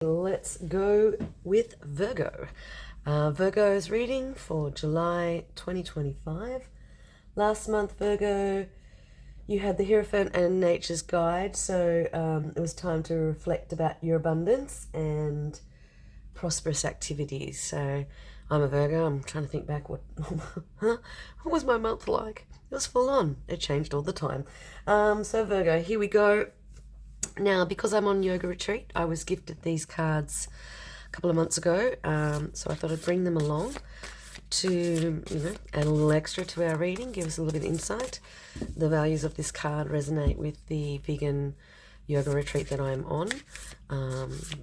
Let's go with Virgo. Virgo's reading for July 2025. Last month, Virgo, you had the Hierophant and Nature's Guide, so it was time to reflect about your abundance and prosperous activities. So I'm a Virgo. I'm trying to think back what was my month like? It was full on. It changed all the time. So Virgo, here we go. Now, because I'm on yoga retreat, I was gifted these cards a couple of months ago, so I thought I'd bring them along to, add a little extra to our reading, give us a little bit of insight. The values of this card resonate with the vegan yoga retreat that I'm on,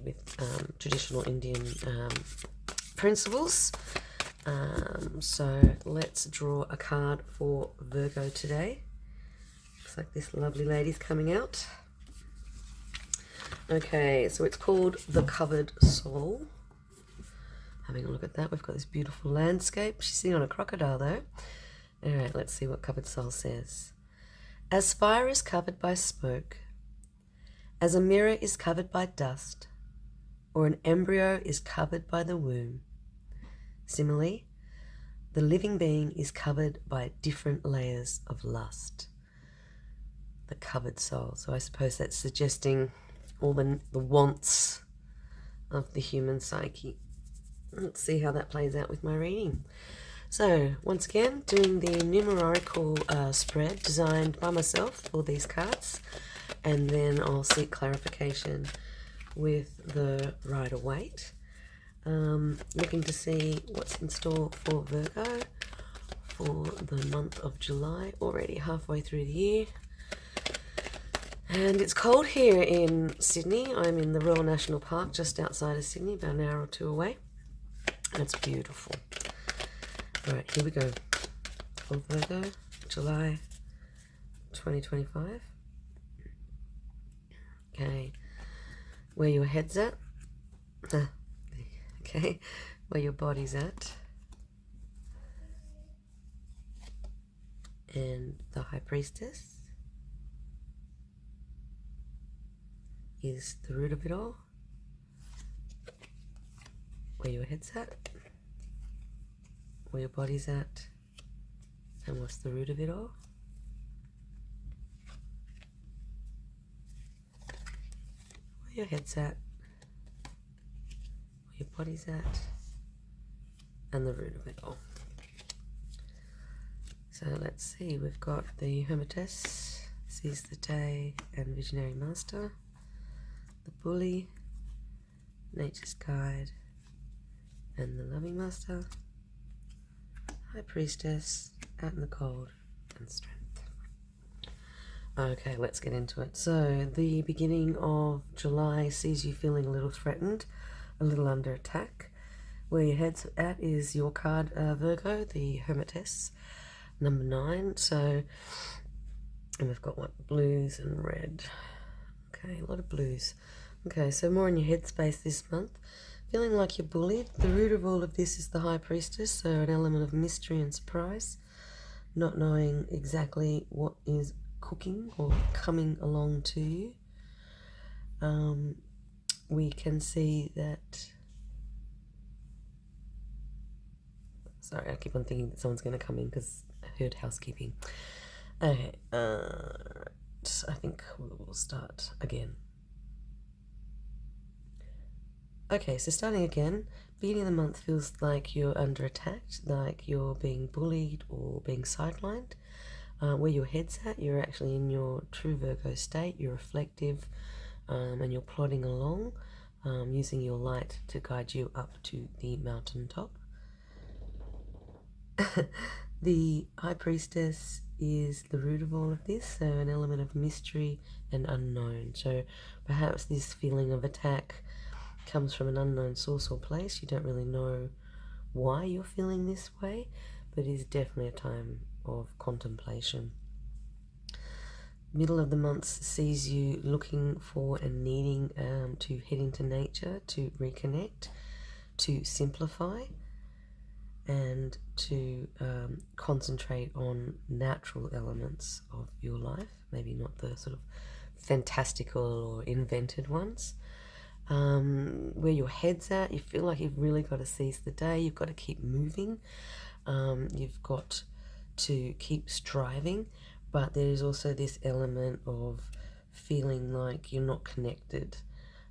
with traditional Indian principles. So let's draw a card for Virgo today. Looks like this lovely lady's coming out. Okay, so it's called The Covered Soul. Having a look at that, we've got this beautiful landscape. She's sitting on a crocodile though. All right, let's see what Covered Soul says. As fire is covered by smoke, as a mirror is covered by dust, or an embryo is covered by the womb, similarly, the living being is covered by different layers of lust. The covered soul. So I suppose that's suggesting all the wants of the human psyche. Let's see how that plays out with my reading. So, once again, doing the numerical spread designed by myself for these cards, and then I'll seek clarification with the Rider-Waite. Looking to see what's in store for Virgo for the month of July, already halfway through the year. And it's cold here in Sydney. I'm in the Royal National Park just outside of Sydney, about an hour or two away. And it's beautiful. Alright, here we go. For Virgo, July 2025. Okay, where your head's at. Okay, where your body's at. And the High Priestess is the root of it all. Where your head's at, where your body's at, and what's the root of it all. Where your head's at, where your body's at, and the root of it all. So let's see, we've got the Hermitess, Seize the Day, and Visionary Master. The Bully, Nature's Guide, and the Loving Master, High Priestess, Out in the Cold, and Strength. Okay, let's get into it. So, the beginning of July sees you feeling a little threatened, a little under attack. Where your head's at is your card, Virgo, the Hermitess, number 9. So, and we've got what, blues and red. Okay, a lot of blues. Okay, so more in your headspace this month. Feeling like you're bullied. The root of all of this is the High Priestess, so an element of mystery and surprise. Not knowing exactly what is cooking or coming along to you. We can see that... Sorry, I keep on thinking that someone's going to come in because I heard housekeeping. Okay, I think we'll start again. Okay, so starting again, beginning of the month feels like you're under attack, like you're being bullied or being sidelined. Where your head's at, you're actually in your true Virgo state, you're reflective, and you're plodding along, using your light to guide you up to the mountaintop. The High Priestess is the root of all of this, so an element of mystery and unknown. So perhaps this feeling of attack comes from an unknown source or place. You don't really know why you're feeling this way, but it is definitely a time of contemplation. Middle of the month sees you looking for and needing to head into nature, to reconnect, to simplify, and to concentrate on natural elements of your life, maybe not the sort of fantastical or invented ones. where your head's at. You feel like you've really got to seize the day. You've got to keep moving. You've got to keep striving. But there is also this element of feeling like you're not connected.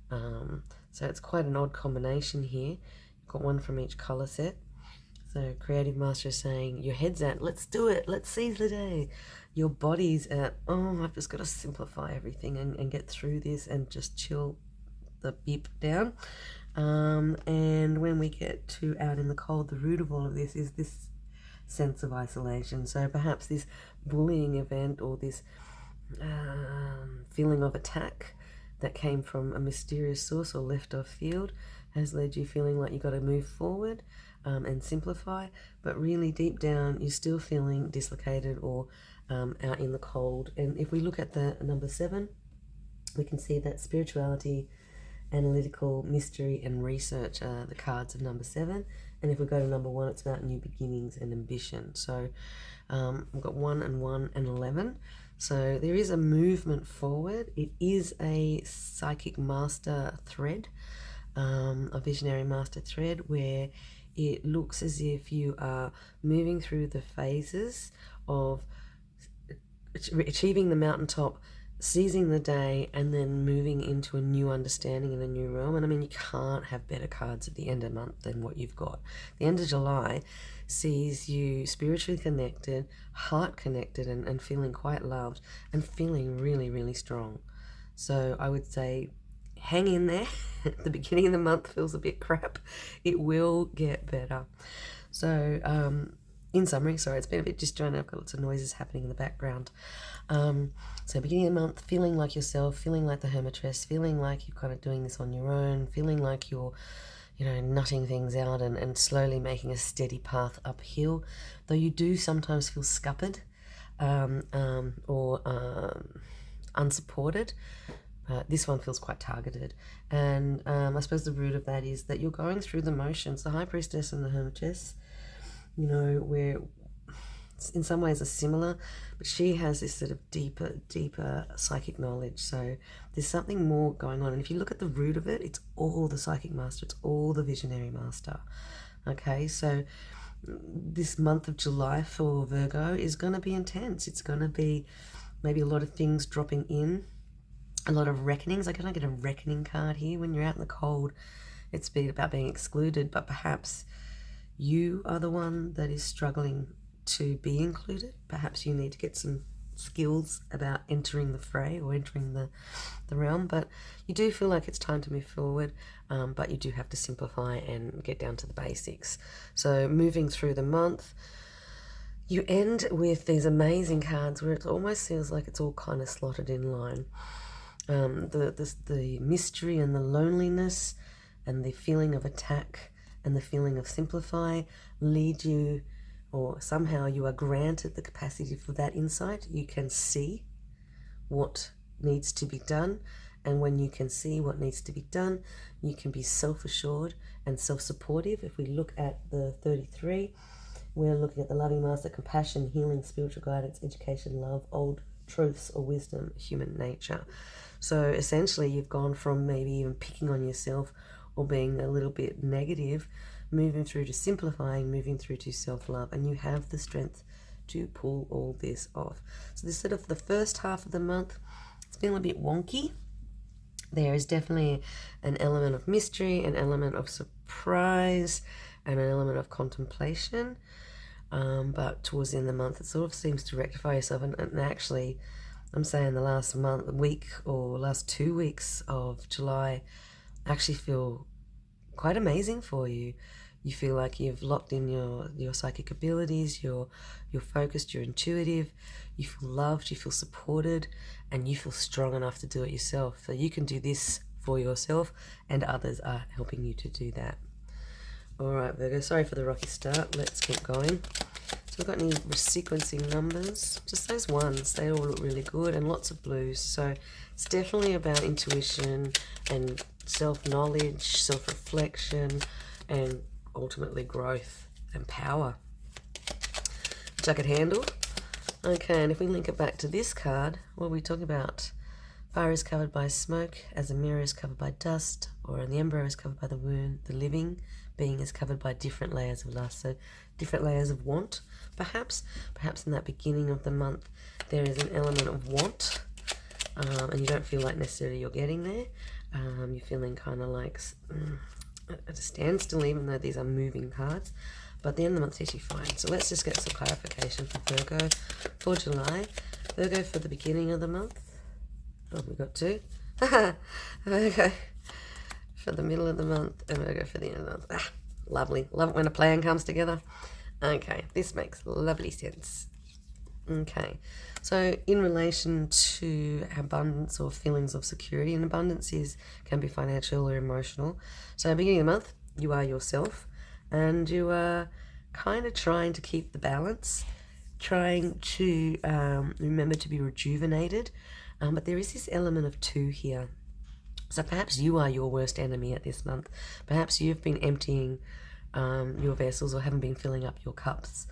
So it's quite an odd combination here. You've got one from each color set. So Creative Master is saying your head's at, let's do it, let's seize the day. Your body's at, oh, I've just got to simplify everything and get through this and just chill the beep down. And when we get to out in the cold, the root of all of this is this sense of isolation. So perhaps this bullying event or this feeling of attack that came from a mysterious source or left off field has led you feeling like you've got to move forward and simplify, but really deep down you're still feeling dislocated or out in the cold. And if we look at the number 7, we can see that spirituality, analytical, mystery and research are the cards of number 7. And if we go to number 1, it's about new beginnings and ambition. So we've got 1 and 1 and 11. So there is a movement forward. It is a psychic master thread, a visionary master thread, where it looks as if you are moving through the phases of achieving the mountaintop, seizing the day, and then moving into a new understanding in a new realm. And I mean, you can't have better cards at the end of the month than what you've got. The end of July sees you spiritually connected, heart connected, and feeling quite loved and feeling really, really strong. So I would say hang in there. The beginning of the month feels a bit crap. It will get better. So in summary, sorry, it's been a bit disjointed. I've got lots of noises happening in the background. So beginning of the month, feeling like yourself, feeling like the hermitress, feeling like you're kind of doing this on your own, feeling like you're, nutting things out and slowly making a steady path uphill, though you do sometimes feel scuppered or unsupported. This one feels quite targeted. And I suppose the root of that is that you're going through the motions. The High Priestess and the Hermitress, where in some ways are similar, but she has this sort of deeper psychic knowledge. So there's something more going on. And if you look at the root of it, it's all the psychic master. It's all the visionary master. Okay, so this month of July for Virgo is going to be intense. It's going to be maybe a lot of things dropping in, a lot of reckonings. I kind of get a reckoning card here. When you're out in the cold, it's about being excluded, but perhaps you are the one that is struggling to be included. Perhaps you need to get some skills about entering the fray or entering the realm, but you do feel like it's time to move forward, but you do have to simplify and get down to the basics. So moving through the month, you end with these amazing cards where it almost feels like it's all kind of slotted in line. The mystery and the loneliness and the feeling of attack and the feeling of simplify lead you, or somehow you are granted the capacity for that insight. You can see what needs to be done, and when you can see what needs to be done, you can be self-assured and self-supportive. If we look at the 33, we're looking at the loving master, compassion, healing, spiritual guidance, education, love, old truths or wisdom, human nature. So essentially you've gone from maybe even picking on yourself or being a little bit negative, moving through to simplifying, moving through to self-love, and you have the strength to pull all this off. So this sort of the first half of the month, it's feeling a bit wonky. There is definitely an element of mystery, an element of surprise, and an element of contemplation. But towards the end of the month, it sort of seems to rectify yourself. And actually, I'm saying the last week or last 2 weeks of July actually feel quite amazing for you. You feel like you've locked in your psychic abilities, you're focused, you're intuitive, you feel loved, you feel supported, and you feel strong enough to do it yourself. So you can do this for yourself, and others are helping you to do that. All right, Virgo, sorry for the rocky start. Let's keep going. So we've got any sequencing numbers, just those ones. They all look really good, and lots of blues. So it's definitely about intuition and self-knowledge, self-reflection, and ultimately growth and power, which I could handle. Okay, and if we link it back to this card, what are we talking about? Fire is covered by smoke, as a mirror is covered by dust, or the embryo is covered by the wound. The living being is covered by different layers of lust, so different layers of want, perhaps. Perhaps in that beginning of the month there is an element of want, and you don't feel like necessarily you're getting there. You're feeling kind of like at a standstill, even though these are moving cards. But the end of the month is usually fine. So let's just get some clarification for Virgo for July. Virgo for the beginning of the month. Oh, we got two. Virgo for the middle of the month, and Virgo for the end of the month. Ah, lovely. Love it when a plan comes together. Okay, this makes lovely sense. Okay, so in relation to abundance or feelings of security, and abundance can be financial or emotional. So beginning of the month, you are yourself, and you are kind of trying to keep the balance, trying to remember to be rejuvenated, but there is this element of two here. So perhaps you are your worst enemy at this month. Perhaps you've been emptying your vessels or haven't been filling up your cups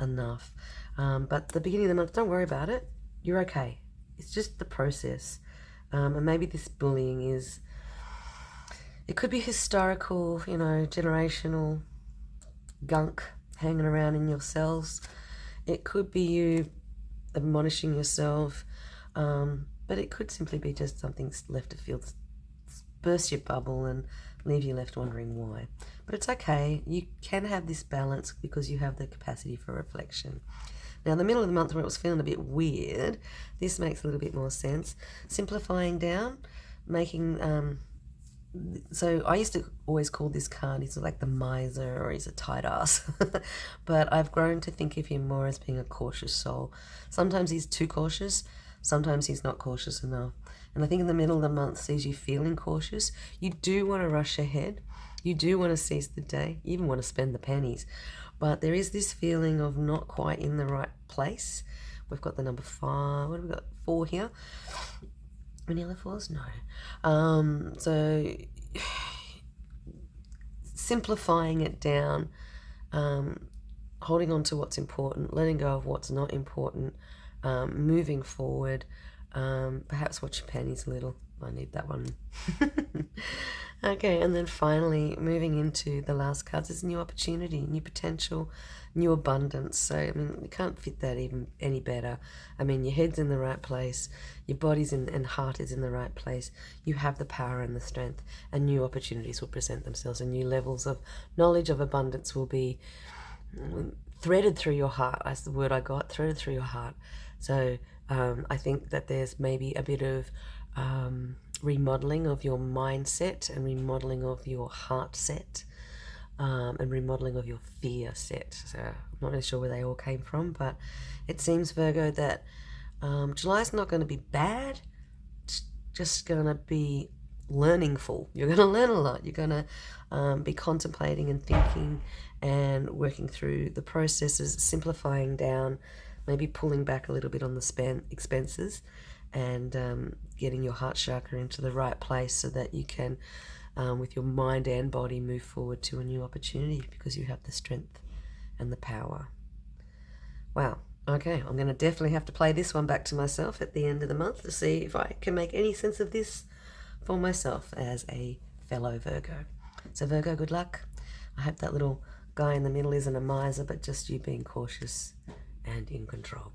enough. But the beginning of the month, don't worry about it. You're okay. It's just the process. And maybe this bullying it could be historical, generational gunk hanging around in your cells. It could be you admonishing yourself, but it could simply be just something left to feel burst your bubble and leave you left wondering why. But it's okay. You can have this balance because you have the capacity for reflection. Now, the middle of the month where it was feeling a bit weird, this makes a little bit more sense. Simplifying down, making... so I used to always call this card, he's like the miser or he's a tight ass. But I've grown to think of him more as being a cautious soul. Sometimes he's too cautious, sometimes he's not cautious enough. And I think in the middle of the month sees you feeling cautious. You do want to rush ahead. You do want to seize the day. You even want to spend the pennies. But there is this feeling of not quite in the right place. We've got the number 5. What have we got? 4 here. Any other 4s? No. So simplifying it down, holding on to what's important, letting go of what's not important, moving forward. Perhaps watch your panties a little. I need that one. Okay, and then finally moving into the last cards is new opportunity, new potential, new abundance. So I mean, you can't fit that even any better. I mean, your head's in the right place, your body's and heart is in the right place. You have the power and the strength, and new opportunities will present themselves, and new levels of knowledge of abundance will be threaded through your heart. That's the word I got, threaded through your heart. So I think that there's maybe a bit of remodeling of your mindset and remodeling of your heart set, and remodeling of your fear set. So I'm not really sure where they all came from, but it seems, Virgo, that July's not going to be bad. It's just going to be learningful. You're going to learn a lot. You're going to be contemplating and thinking and working through the processes, simplifying down, maybe pulling back a little bit on the expenses, and getting your heart chakra into the right place so that you can, with your mind and body, move forward to a new opportunity because you have the strength and the power. Wow. Okay, I'm going to definitely have to play this one back to myself at the end of the month to see if I can make any sense of this for myself as a fellow Virgo. So Virgo, good luck. I hope that little guy in the middle isn't a miser, but just you being cautious and in control.